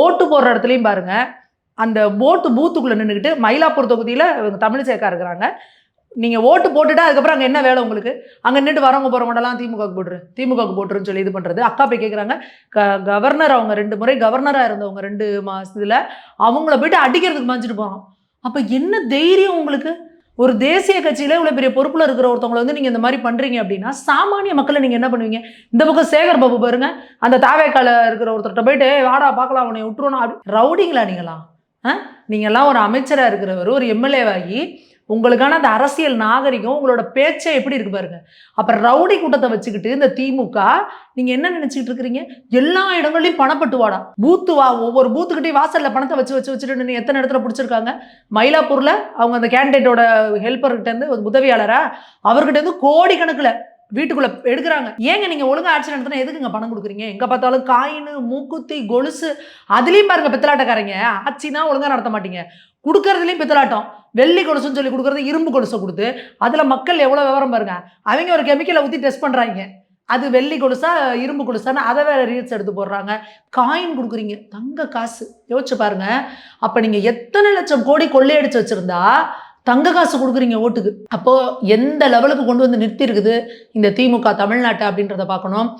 ஓட்டு போடுற இடத்துலையும் பாருங்க, அந்த ஓட்டு பூத்துக்குள்ள நின்றுக்கிட்டு மயிலாப்பூர் தொகுதியில் தமிழிசைக்கா இருக்கிறாங்க. நீங்க ஓட்டு போட்டுட்டா அதுக்கப்புறம் அங்கே என்ன வேலை உங்களுக்கு? அங்கே நின்றுட்டு வரவங்க போகிறவங்கலாம் திமுகவுக்கு போட்டுரு, திமுகவுக்கு போட்டுருன்னு சொல்லி இது பண்ணுறது. அக்கா போய் கேட்குறாங்க, கவர்னர் அவங்க 2 முறை கவர்னராக இருந்தவங்க 2 மாதத்தில் அவங்கள போயிட்டு அடிக்கிறதுக்கு மாஞ்சிட்டு போகிறோம். அப்போ என்ன தைரியம் உங்களுக்கு? ஒரு தேசிய கட்சியில இவ்வளவு பெரிய பொறுப்புல இருக்கிற ஒருத்தவங்களை வந்து நீங்க இந்த மாதிரி பண்றீங்க அப்படின்னா சாமானிய மக்களை நீங்க என்ன பண்ணுவீங்க? இந்த பக்கம் சேகர் பாபு பாருங்க, அந்த தாவேக்கால இருக்கிற ஒருத்தர்கிட்ட போயிட்டு வாடா பார்க்கலாம் அவனை விட்டுருவோம். ரவுடிங்களா நீங்களா? நீங்க எல்லாம் ஒரு அமைச்சரா இருக்கிறவர், ஒரு எம்எல்ஏவாகி உங்களுக்கான அந்த அரசியல் நாகரிகம் உங்களோட பேச்சை எப்படி இருக்கு பாருங்க. அப்ப ரவுடி கூட்டத்தை வச்சுக்கிட்டு இந்த திமுக நீங்க என்ன நினைச்சிட்டு இருக்கிறீங்க? எல்லா இடங்களையும் பணப்பட்டுவாடா, பூத்து வா, ஒவ்வொரு பூத்துக்கிட்டையும் வாசல்ல பணத்தை வச்சுட்டு எத்தனை இடத்துல பிடிச்சிருக்காங்க. மயிலாப்பூர்ல அவங்க அந்த கேண்டிடேட்டோட ஹெல்ப்பர்கிட்ட இருந்து உதவியாளரா அவர்கிட்ட இருந்து கோடி கணக்குல வீட்டுக்குள்ள எடுக்கிறாங்க. ஏங்க நீங்க ஒழுங்கா ஆட்சி நடத்தினா எதுக்குங்க பணம் கொடுக்குறீங்க? எங்க பார்த்தாலும் காயின், மூக்குத்தி, கொலுசு, அதுலயும் பாருங்க பித்தலாட்டக்காரங்க. ஆட்சினா ஒழுங்கா நடத்த மாட்டீங்க, கொடுக்கறதுலயும் பித்தலாட்டம். வெள்ளி கொலுசுன்னு சொல்லி கொடுக்கறது இரும்பு கொலுசை கொடுத்து அதுல மக்கள் எவ்வளவு விவரம் பாருங்க. அவங்க ஒரு கெமிக்கலை ஊற்றி டெஸ்ட் பண்றாங்க, அது வெள்ளி கொலுசா இரும்பு கொலுசான்னு அதை வேற ரீல்ஸ் எடுத்து போடுறாங்க. காயின் கொடுக்குறீங்க, தங்க காசு. யோசிச்சு பாருங்க. அப்ப நீங்க எத்தனை லட்சம் கோடி கொள்ளையடிச்சு வச்சிருந்தா தங்க காசு கொடுக்குறீங்க ஓட்டுக்கு? அப்போ எந்த லெவலுக்கு கொண்டு வந்து நிறுத்தி இருக்குது இந்த திமுக தமிழ்நாட்டை அப்படின்றத பார்க்கணும்.